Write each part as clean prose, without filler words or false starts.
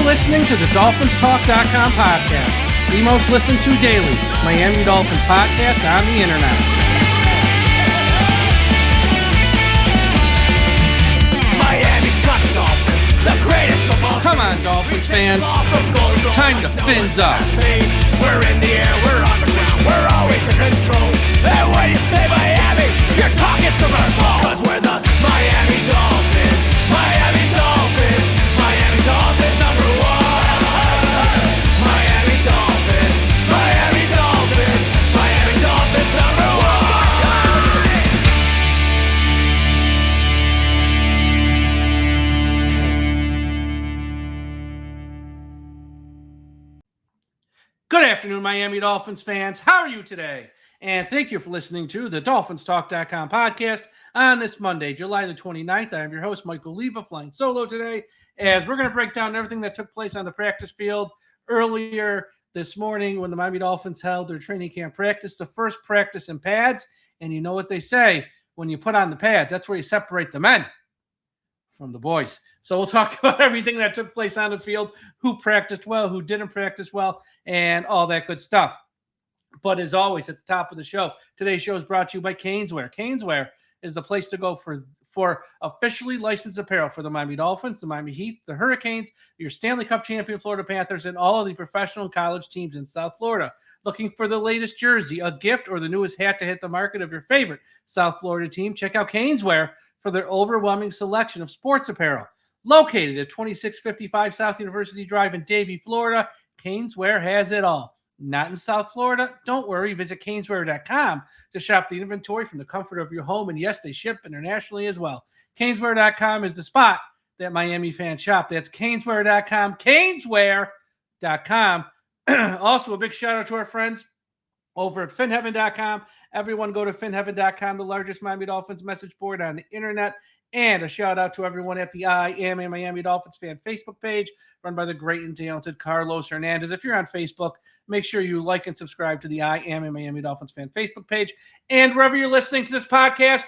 listening to the DolphinsTalk.com podcast, the most listened to daily Miami Dolphins podcast on the internet. Miami's got the Dolphins, the greatest of all. Come on, Dolphins fans. Time to fins up. We're in the air, we're on the ground, we're always in control. And when you say Miami, you're talking Super Bowl. Cause we're the Miami Dolphins, Miami Dolphins, Miami Dolphins number one. Miami Dolphins, Miami Dolphins, Miami Dolphins number one. Good afternoon, Miami Dolphins fans. How are you today? And thank you for listening to the DolphinsTalk.com podcast on this Monday, July the 29th. I am your host, Michael Leva, flying solo today, as we're going to break down everything that took place on the practice field earlier this morning when the Miami Dolphins held their training camp practice, the first practice in pads. And you know what they say, when you put on the pads, that's where you separate the men from the boys. So we'll talk about everything that took place on the field, who practiced well, who didn't practice well, and all that good stuff. But as always, at the top of the show, today's show is brought to you by Caneswear. Caneswear is the place to go for officially licensed apparel for the Miami Dolphins, the Miami Heat, the Hurricanes, your Stanley Cup champion Florida Panthers, and all of the professional and college teams in South Florida. Looking for the latest jersey, a gift, or the newest hat to hit the market of your favorite South Florida team? Check out Caneswear for their overwhelming selection of sports apparel. Located at 2655 South University Drive in Davie, Florida, Caneswear has it all. Not in South Florida? Don't worry. Visit Caneswear.com to shop the inventory from the comfort of your home. And yes, they ship internationally as well. Caneswear.com is the spot that Miami fans shop. That's Caneswear.com. Caneswear.com. Also, a big shout out to our friends over at FinHeaven.com. Everyone go to FinHeaven.com, the largest Miami Dolphins message board on the internet. And a shout out to everyone at the I Am a Miami Dolphins fan Facebook page, run by the great and talented Carlos Hernandez. If you're on Facebook, make sure you like and subscribe to the I Am a Miami Dolphins fan Facebook page. And wherever you're listening to this podcast,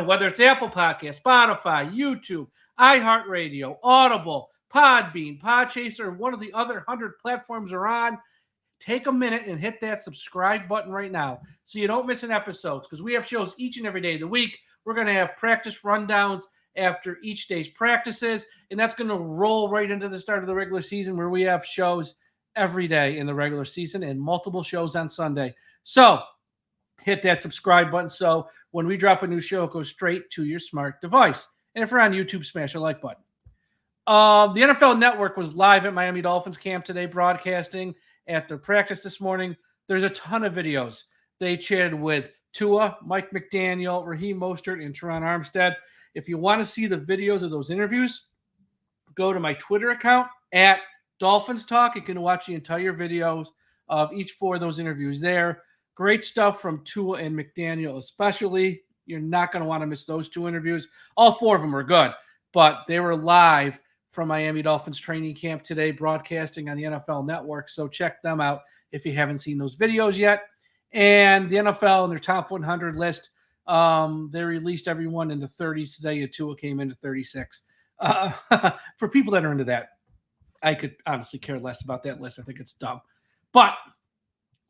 whether it's Apple Podcasts, Spotify, YouTube, iHeartRadio, Audible, Podbean, Podchaser, one of the other 100 platforms are on, take a minute and hit that subscribe button right now so you don't miss an episode, because we have shows each and every day of the week. We're going to have practice rundowns after each day's practices, and that's going to roll right into the start of the regular season, where we have shows every day in the regular season and multiple shows on Sunday. So hit that subscribe button so when we drop a new show, it goes straight to your smart device. And if you're on YouTube, smash the like button. The NFL Network was live at Miami Dolphins camp today, broadcasting at their practice this morning. There's a ton of videos. They chatted with Tua, Mike McDaniel, Raheem Mostert, and Teron Armstead. If you want to see the videos of those interviews, go to my Twitter account at DolphinsTalk. You can watch the entire videos of each four of those interviews there. Great stuff from Tua and McDaniel especially. You're not going to want to miss those two interviews. All four of them are good, but they were live from Miami Dolphins training camp today, broadcasting on the NFL Network. So check them out if you haven't seen those videos yet. And the NFL in their top 100 list, they released everyone in the 30s today, and Tua came into 36. For people that are into that, I could honestly care less about that list. I think it's dumb. But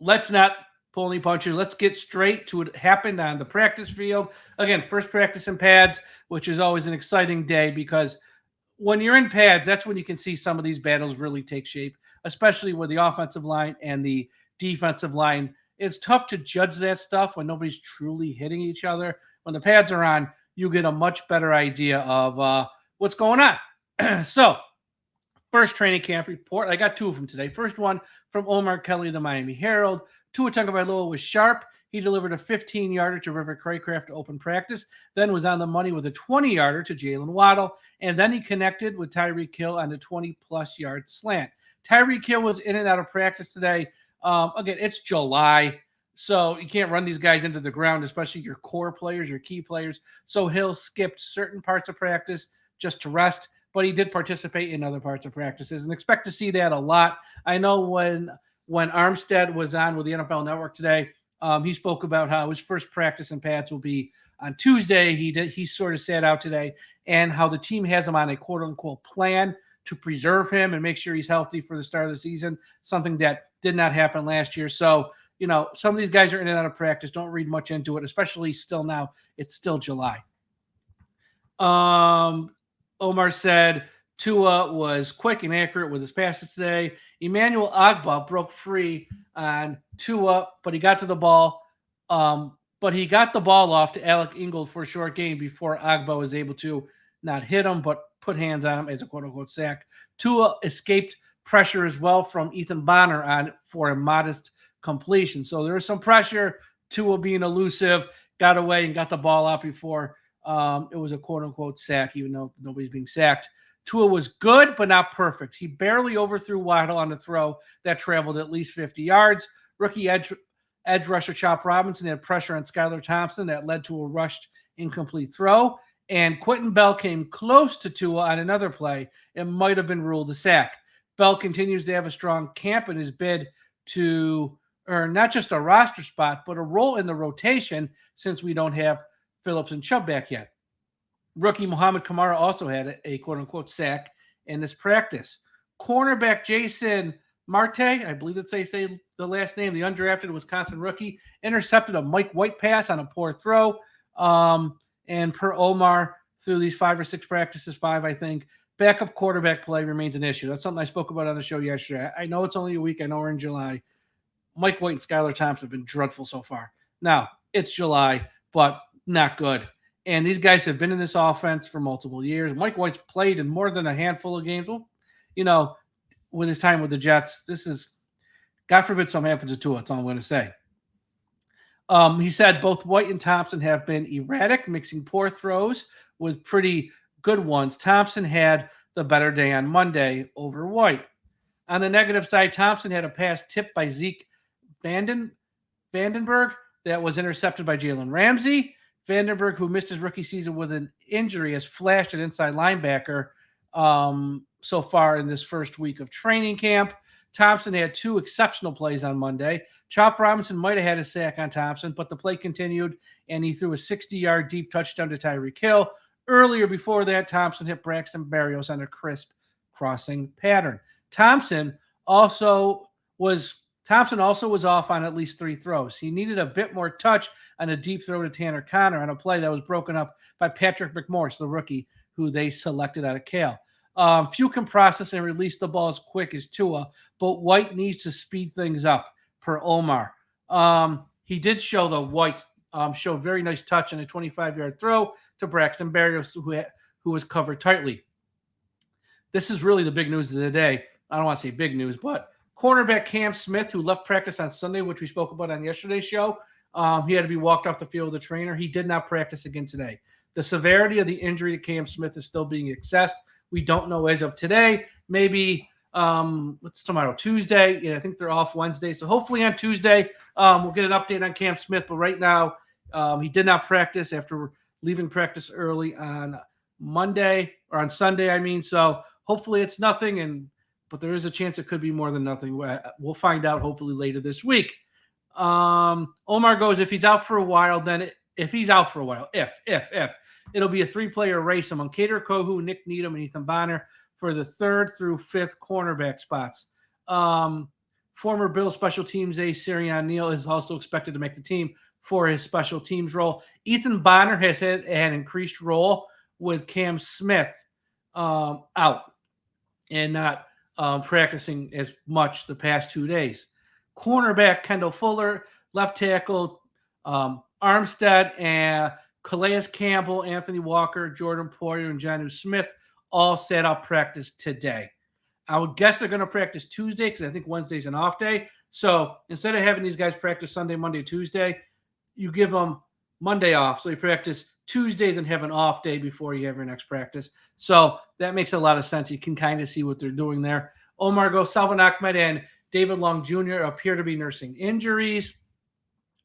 let's not pull any punches. Let's get straight to what happened on the practice field. Again, first practice in pads, which is always an exciting day, because when you're in pads, that's when you can see some of these battles really take shape, especially with the offensive line and the defensive line. It's tough to judge that stuff when nobody's truly hitting each other. When the pads are on, you get a much better idea of what's going on. So, first training camp report. I got two of them today. First one from Omar Kelly, the Miami Herald. Tua Tagovailoa was sharp. He delivered a 15-yarder to River Craycraft to open practice, then was on the money with a 20-yarder to Jaylen Waddle, and then he connected with Tyreek Hill on a 20-plus yard slant. Tyreek Hill was in and out of practice today. Again, it's July, so you can't run these guys into the ground, especially your core players, your key players. So Hill skipped certain parts of practice just to rest, but he did participate in other parts of practices, and expect to see that a lot. I know when Armstead was on with the NFL Network today, he spoke about how his first practice in pads will be on Tuesday. He sort of sat out today, and how the team has him on a quote-unquote plan to preserve him and make sure he's healthy for the start of the season, something that did not happen last year. So, some of these guys are in and out of practice. Don't read much into it, especially still now. It's still July. Omar said Tua was quick and accurate with his passes today. Emmanuel Ogbah broke free on Tua, but he got to the ball. But he got the ball off to Alec Ingold for a short gain before Ogbah was able to not hit him, but put hands on him as a quote-unquote sack. Tua escaped pressure as well from Ethan Bonner on for a modest completion. So there was some pressure. Tua being elusive, got away and got the ball out before it was a quote-unquote sack, even though nobody's being sacked. Tua was good, but not perfect. He barely overthrew Waddle on the throw that traveled at least 50 yards. Rookie edge rusher Chop Robinson had pressure on Skylar Thompson that led to a rushed incomplete throw. And Quentin Bell came close to Tua on another play. It might have been ruled a sack. Bell continues to have a strong camp in his bid to earn not just a roster spot, but a role in the rotation since we don't have Phillips and Chubb back yet. Rookie Muhammad Kamara also had a quote-unquote sack in this practice. Cornerback Jason Marte, I believe that's how you say the last name, the undrafted Wisconsin rookie, intercepted a Mike White pass on a poor throw. And per Omar, through these 5 or 6 practices, 5, I think, backup quarterback play remains an issue. That's something I spoke about on the show yesterday. I know it's only a week. I know we're in July. Mike White and Skylar Thompson have been dreadful so far. Now, it's July, but not good. And these guys have been in this offense for multiple years. Mike White's played in more than a handful of games. Well, with his time with the Jets, this is, God forbid something happens to Tua. That's all I'm going to say. He said both White and Thompson have been erratic, mixing poor throws with pretty good ones. Thompson had the better day on Monday over White. On the negative side, Thompson had a pass tipped by Zeke Vandenberg that was intercepted by Jalen Ramsey. Vandenberg, who missed his rookie season with an injury, has flashed an inside linebacker so far in this first week of training camp. Thompson had 2 exceptional plays on Monday. Chop Robinson might have had a sack on Thompson, but the play continued, and he threw a 60-yard deep touchdown to Tyreek Hill. Earlier before that, Thompson hit Braxton Berrios on a crisp crossing pattern. Thompson also was off on at least 3 throws. He needed a bit more touch on a deep throw to Tanner Connor on a play that was broken up by Patrick McMorris, the rookie, who they selected out of Cal. Few can process and release the ball as quick as Tua, but White needs to speed things up, per Omar. He did show the White showed very nice touch on a 25-yard throw to Braxton Berrios, who was covered tightly. This is really the big news of the day. I don't want to say big news, but cornerback Cam Smith, who left practice on Sunday, which we spoke about on yesterday's show, he had to be walked off the field with a trainer. He did not practice again today. The severity of the injury to Cam Smith is still being assessed. We don't know as of today. Maybe what's tomorrow? Tuesday. Yeah, I think they're off Wednesday. So hopefully on Tuesday, we'll get an update on Cam Smith. But right now, he did not practice after leaving practice early on Monday or on Sunday, I mean. So hopefully it's nothing. But there is a chance it could be more than nothing. We'll find out hopefully later this week. Omar goes, if he's out for a while, it'll be a 3-player race among Kader Kohu, Nick Needham, and Ethan Bonner for the 3rd through 5th cornerback spots. Former Bills special teams ace Sirianni Neal is also expected to make the team for his special teams role. Ethan Bonner has had an increased role with Cam Smith out and not practicing as much the past 2 days. Cornerback Kendall Fuller, left tackle Armstead, and Calais Campbell, Anthony Walker, Jordan Poyer, and Jonnu Smith all set up practice today. I would guess they're going to practice Tuesday because I think Wednesday's an off day. So instead of having these guys practice Sunday, Monday, Tuesday, you give them Monday off. So you practice Tuesday, then have an off day before you have your next practice. So that makes a lot of sense. You can kind of see what they're doing there. Omar goes, Salvon Ahmed and David Long Jr. appear to be nursing injuries,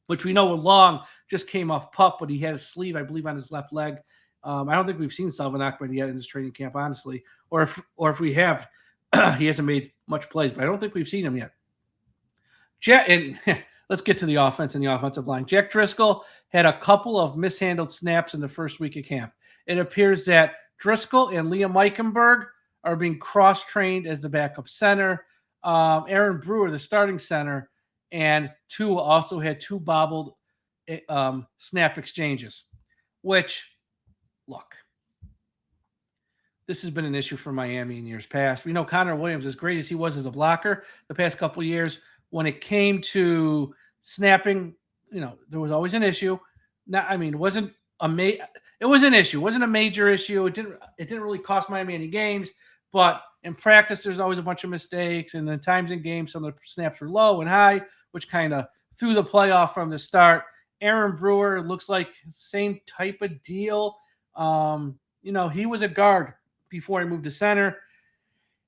which we know Long just came off PUP, but he had a sleeve, I believe, on his left leg. I don't think we've seen Salvon Ahmed yet in this training camp, honestly. Or if we have, he hasn't made much plays, but I don't think we've seen him yet. And let's get to the offense and the offensive line. Jack Driscoll had a couple of mishandled snaps in the first week of camp. It appears that Driscoll and Liam Eichenberg are being cross-trained as the backup center. Aaron Brewer, the starting center, and Tua also had 2 bobbled snap exchanges, which, look, this has been an issue for Miami in years past. We know Connor Williams, as great as he was as a blocker the past couple of years, when it came to snapping, there was always an issue. It wasn't it was an issue. It wasn't a major issue. It didn't really cost Miami any games, but in practice, there's always a bunch of mistakes, and then times in games, some of the snaps were low and high, which kind of threw the playoff from the start. Aaron Brewer looks like same type of deal. He was a guard before he moved to center.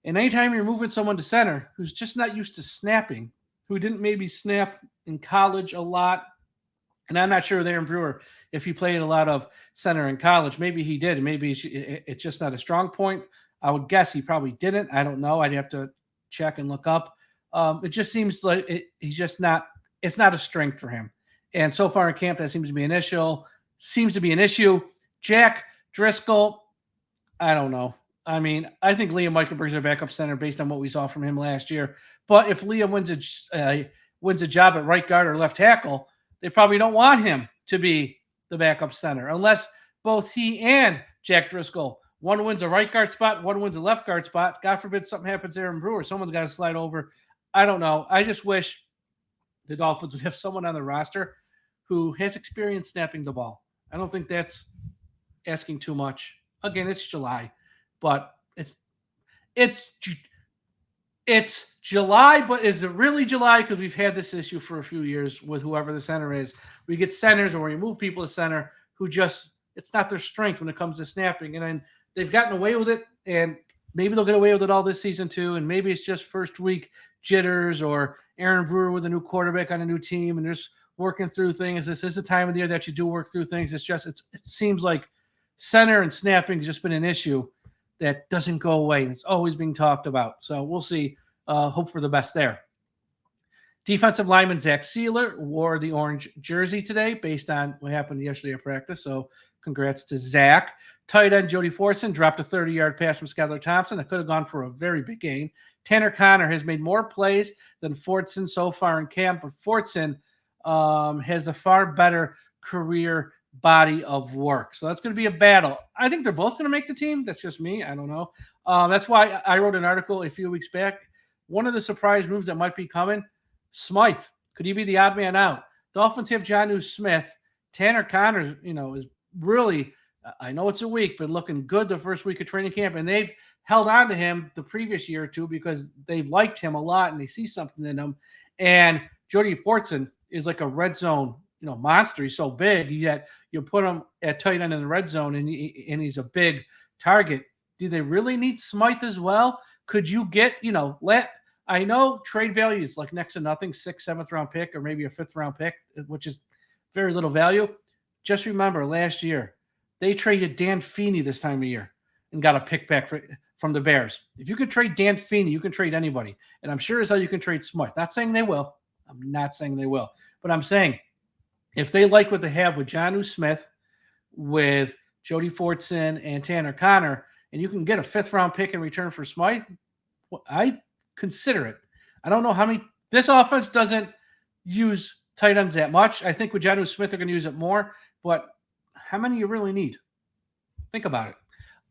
And anytime you're moving someone to center who's just not used to snapping, who didn't maybe snap in college a lot, and I'm not sure with Aaron Brewer if he played a lot of center in college. Maybe he did. Maybe it's just not a strong point. I would guess he probably didn't. I don't know. I'd have to check and look up. It just seems like he's just not – it's not a strength for him. And so far in camp, that seems to be an issue. Jack Driscoll, I don't know. I think Liam Eichenberg's our backup center based on what we saw from him last year. But if Liam wins a job at right guard or left tackle, they probably don't want him to be the backup center unless both he and Jack Driscoll, one wins a right guard spot, one wins a left guard spot. God forbid something happens to Aaron Brewer. Someone's got to slide over. I don't know. I just wish the Dolphins would have someone on the roster who has experience snapping the ball. I don't think that's asking too much. Again, it's July, but it's July, but is it really July? Because we've had this issue for a few years with whoever the center is. We get centers or we move people to center who it's not their strength when it comes to snapping. And then they've gotten away with it, and maybe they'll get away with it all this season too. And maybe it's just first week jitters or Aaron Brewer with a new quarterback on a new team and just working through things. This is the time of the year that you do work through things. It seems like center and snapping has just been an issue that doesn't go away. And it's always being talked about. So we'll see. Hope for the best there. Defensive lineman Zach Sealer wore the orange jersey today based on what happened yesterday at practice. So congrats to Zach. Tight end Jody Fortson dropped a 30-yard pass from Skylar Thompson that could have gone for a very big gain. Tanner Connor has made more plays than Fortson so far in camp, but Fortson has a far better career body of work. So that's going to be a battle. I think they're both going to make the team. That's just me. I don't know. That's why I wrote an article a few weeks back. One of the surprise moves that might be coming, Smythe. Could he be the odd man out? Dolphins have Jonnu Smith. Tanner Connor, is really, I know it's a week, but looking good the first week of training camp. And they've held on to him the previous year or two because they've liked him a lot and they see something in him. And Jody Fortson is like a red zone, monster. He's so big. You put him at tight end in the red zone and he's a big target. Do they really need Smythe as well? Could you get, I know trade value is like next to nothing, 6th, 7th round pick, or maybe a 5th round pick, which is very little value. Just remember last year, they traded Dan Feeney this time of year and got a pick back from the Bears. If you could trade Dan Feeney, you can trade anybody. And I'm sure as hell you can trade Smythe. Not saying they will. I'm not saying they will. But I'm saying if they like what they have with Jonnu Smith, with Jody Fortson and Tanner Connor, and you can get a 5th round pick in return for Smythe, I consider it. I don't know how many. This offense doesn't use tight ends that much. I think with Jonnu Smith, they're going to use it more. But how many you really need? Think about it.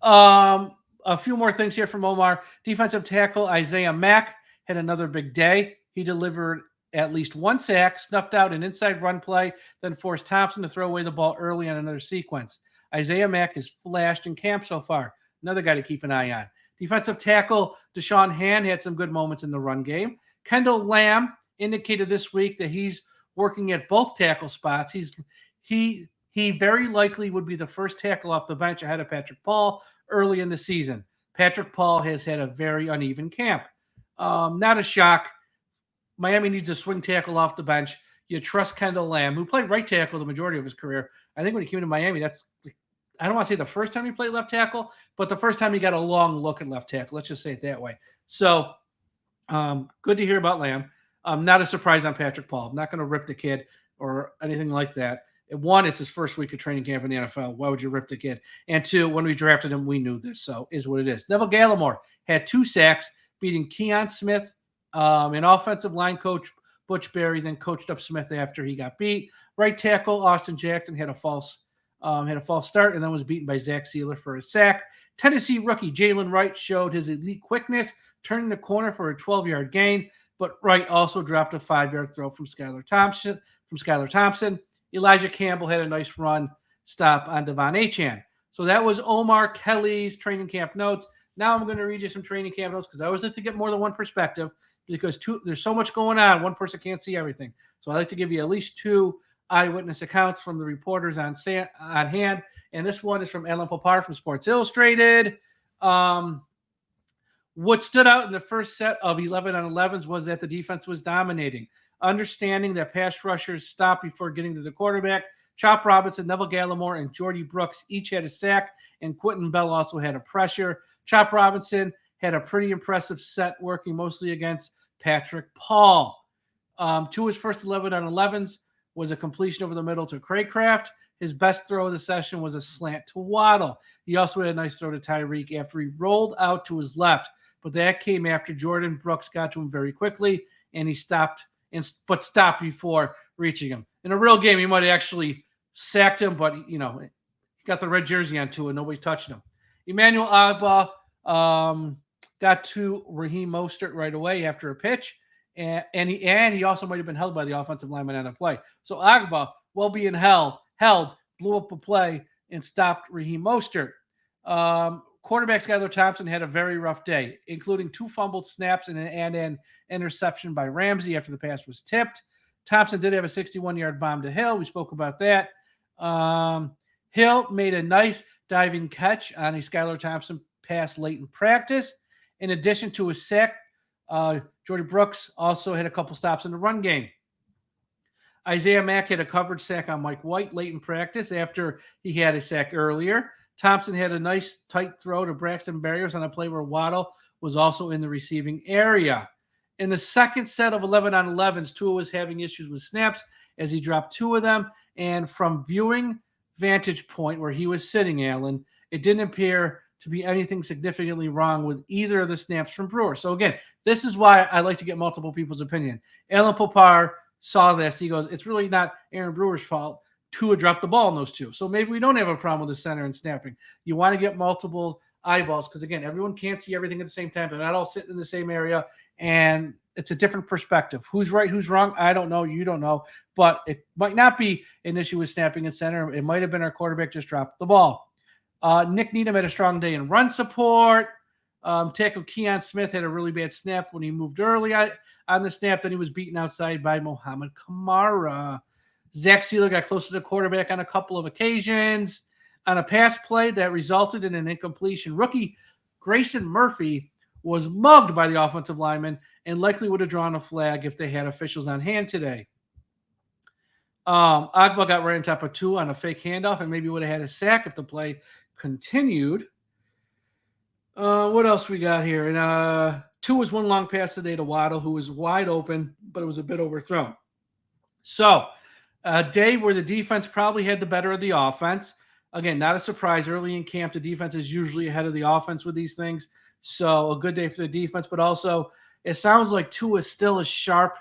A few more things here from Omar. Defensive tackle Isaiah Mack had another big day. He delivered at least one sack, snuffed out an inside run play, then forced Thompson to throw away the ball early on another sequence. Isaiah Mack has flashed in camp so far. Another guy to keep an eye on. Defensive tackle Deshaun Hand had some good moments in the run game. Kendall Lamb indicated this week that he's working at both tackle spots. He very likely would be the first tackle off the bench ahead of Patrick Paul early in the season. Patrick Paul has had a very uneven camp. Not a shock. Miami needs a swing tackle off the bench. You trust Kendall Lamb, who played right tackle the majority of his career. I think when he came to Miami, I don't want to say the first time he played left tackle, but the first time he got a long look at left tackle. Let's just say it that way. So good to hear about Lamb. Not a surprise on Patrick Paul. I'm not going to rip the kid or anything like that. One, it's his first week of training camp in the NFL. Why would you rip the kid? And two, when we drafted him, we knew this. So is what it is. Neville Gallimore had 2 sacks, beating Keon Smith. An offensive line coach, Butch Berry, then coached up Smith after he got beat. Right tackle Austin Jackson had a false start and then was beaten by Zach Sealer for a sack. Tennessee rookie Jaylen Wright showed his elite quickness, turning the corner for a 12-yard gain. But Wright also dropped a 5-yard throw from Skylar Thompson. Elijah Campbell had a nice run stop on Devon Achane. So that was Omar Kelly's training camp notes. Now I'm going to read you some training camp notes because I always like to get more than one perspective because there's so much going on. One person can't see everything. So I like to give you at least 2 eyewitness accounts from the reporters on hand. And this one is from Alan Poyer from Sports Illustrated. What stood out in the first set of 11-on-11s was that the defense was dominating. Understanding that pass rushers stopped before getting to the quarterback, Chop Robinson, Neville Gallimore, and Jordy Brooks each had a sack, and Quentin Bell also had a pressure. Chop Robinson had a pretty impressive set, working mostly against Patrick Paul. 2 of his first 11-on-11s was a completion over the middle to Craycraft. His best throw of the session was a slant to Waddle. He also had a nice throw to Tyreek after he rolled out to his left, but that came after Jordan Brooks got to him very quickly, and he stopped before reaching him. In a real game, he might have actually sacked him, but he got the red jersey on too, and nobody touched him. Emmanuel Agba got to Raheem Mostert right away after a pitch, and he also might have been held by the offensive lineman on a play. So Agba, while being held, blew up a play and stopped Raheem Mostert. Quarterback Skylar Thompson had a very rough day, including 2 fumbled snaps and an interception by Ramsey after the pass was tipped. Thompson did have a 61-yard bomb to Hill. We spoke about that. Hill made a nice diving catch on a Skylar Thompson pass late in practice. In addition to a sack, Jordy Brooks also had a couple stops in the run game. Isaiah Mack had a covered sack on Mike White late in practice after he had a sack earlier. Thompson had a nice tight throw to Braxton Berrios on a play where Waddle was also in the receiving area. In the second set of 11-on-11s, Tua was having issues with snaps as he dropped 2 of them. And from viewing vantage point where he was sitting, Alan, it didn't appear to be anything significantly wrong with either of the snaps from Brewer. So again, this is why I like to get multiple people's opinion. Alan Poyer saw this. He goes, it's really not Aaron Brewer's fault. Tua dropped the ball in those 2. So maybe we don't have a problem with the center and snapping. You want to get multiple eyeballs because, again, everyone can't see everything at the same time. They're not all sitting in the same area, and it's a different perspective. Who's right, who's wrong? I don't know. You don't know. But it might not be an issue with snapping and center. It might have been our quarterback just dropped the ball. Nick Needham had a strong day in run support. Tackle Keon Smith had a really bad snap when he moved early on the snap. Then he was beaten outside by Mohamed Kamara. Zach Sealer got close to the quarterback on a couple of occasions. On a pass play that resulted in an incompletion, rookie Grayson Murphy was mugged by the offensive lineman and likely would have drawn a flag if they had officials on hand today. Agba got right on top of Tua on a fake handoff and maybe would have had a sack if the play continued. What else we got here? And Tua was one long pass today to Waddle, who was wide open, but it was a bit overthrown. So a day where the defense probably had the better of the offense. Again, not a surprise. Early in camp, the defense is usually ahead of the offense with these things. So a good day for the defense, but also it sounds like Tua is still as sharp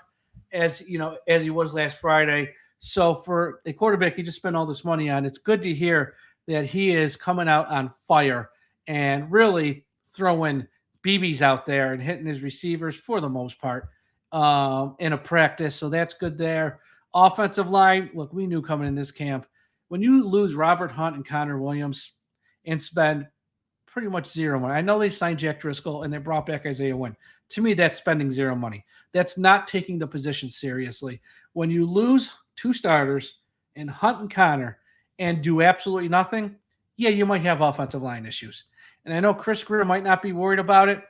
as he was last Friday. So for a quarterback he just spent all this money on, it's good to hear that he is coming out on fire and really throwing BBs out there and hitting his receivers for the most part in a practice. So that's good there. Offensive line, look, we knew coming in this camp, when you lose Robert Hunt and Connor Williams and spend pretty much zero money. I know they signed Jack Driscoll and they brought back Isaiah Wynn. To me, that's spending zero money. That's not taking the position seriously. When you lose 2 starters in Hunt and Connor and do absolutely nothing, yeah, you might have offensive line issues. And I know Chris Grier might not be worried about it.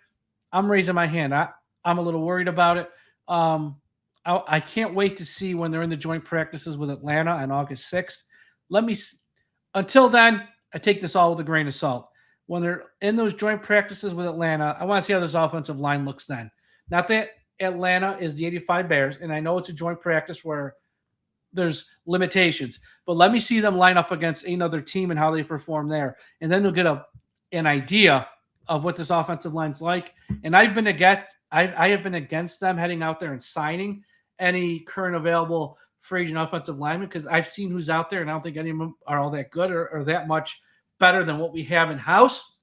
I'm raising my hand. I'm a little worried about it. I can't wait to see when they're in the joint practices with Atlanta on August 6th. Until then, I take this all with a grain of salt. When they're in those joint practices with Atlanta, I want to see how this offensive line looks then. Not that Atlanta is the 85 Bears, and I know it's a joint practice where there's limitations. But let me see them line up against another team and how they perform there. And then you'll get an idea of what this offensive line's like. And I have been against them heading out there and signing any current available free agent offensive lineman because I've seen who's out there, and I don't think any of them are all that good or that much better than what we have in-house.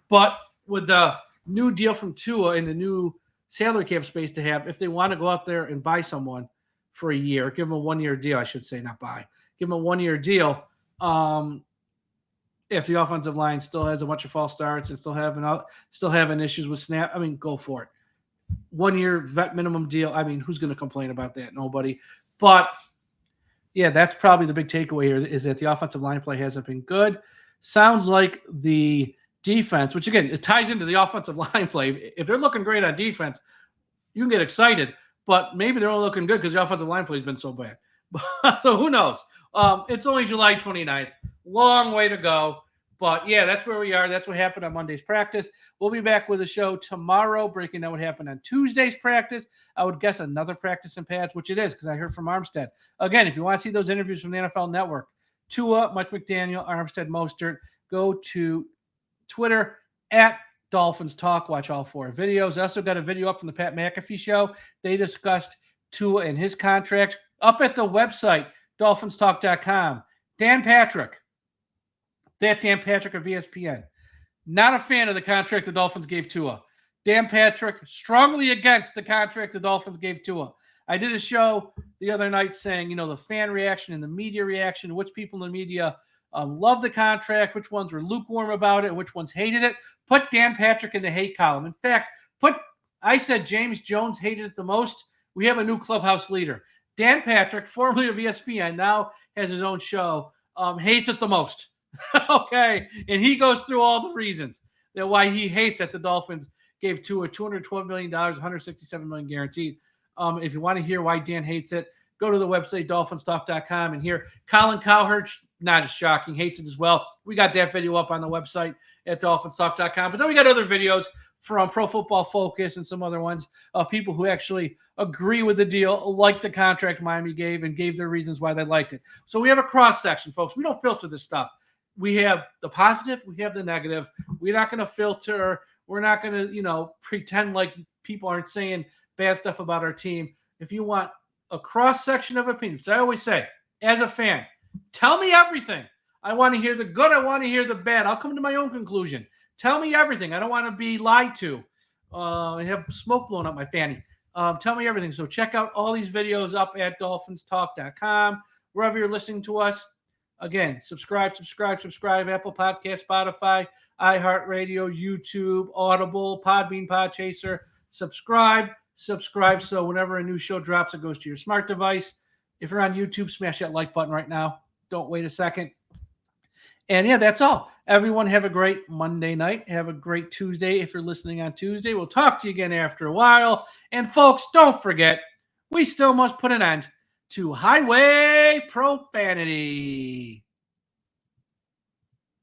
But with the new deal from Tua and the new salary cap space to have, if they want to go out there and buy someone for a year, give them a 1-year deal, I should say, not buy. Give them a 1-year deal. If the offensive line still has a bunch of false starts and still having issues with snap, I mean, go for it. 1-year vet minimum deal. I mean, who's going to complain about that? Nobody. But yeah, that's probably the big takeaway here is that the offensive line play hasn't been good. Sounds like the defense, which again, it ties into the offensive line play. If they're looking great on defense, you can get excited, but maybe they're all looking good because the offensive line play has been so bad. So who knows? It's only July 29th. Long way to go. But yeah, that's where we are. That's what happened on Monday's practice. We'll be back with a show tomorrow, breaking down what happened on Tuesday's practice. I would guess another practice in pads, which it is, because I heard from Armstead. Again, if you want to see those interviews from the NFL Network, Tua, Mike McDaniel, Armstead, Mostert, go to Twitter at DolphinsTalk. Watch all 4 videos. I also got a video up from the Pat McAfee show. They discussed Tua and his contract up at the website, DolphinsTalk.com. Dan Patrick of ESPN. Not a fan of the contract the Dolphins gave Tua. Dan Patrick, strongly against the contract the Dolphins gave Tua. I did a show the other night saying, the fan reaction and the media reaction, which people in the media love the contract, which ones were lukewarm about it, which ones hated it. Put Dan Patrick in the hate column. In fact, I said James Jones hated it the most. We have a new clubhouse leader. Dan Patrick, formerly of ESPN, now has his own show, hates it the most. Okay, and he goes through all the reasons that why he hates that the Dolphins gave Tua $212 million, $167 million guaranteed. If you want to hear why Dan hates it, go to the website DolphinsTalk.com and hear Colin Cowherd, not as shocking, hates it as well. We got that video up on the website at DolphinsTalk.com. But then we got other videos from Pro Football Focus and some other ones of people who actually agree with the deal, like the contract Miami gave, and gave their reasons why they liked it. So we have a cross section, folks. We don't filter this stuff. We have the positive, we have the negative. We're not going to filter. We're not going to, pretend like people aren't saying bad stuff about our team. If you want a cross section of opinions, I always say, as a fan, tell me everything. I want to hear the good. I want to hear the bad. I'll come to my own conclusion. Tell me everything. I don't want to be lied to and have smoke blown up my fanny. Tell me everything. So check out all these videos up at DolphinsTalk.com, wherever you're listening to us. Again, subscribe, Apple Podcast, Spotify, iHeartRadio, YouTube, Audible, Podbean, Podchaser. Subscribe. So whenever a new show drops, it goes to your smart device. If you're on YouTube, smash that like button right now. Don't wait a second. And yeah, that's all. Everyone have a great Monday night. Have a great Tuesday if you're listening on Tuesday. We'll talk to you again after a while. And folks, don't forget, we still must put an end to highway profanity.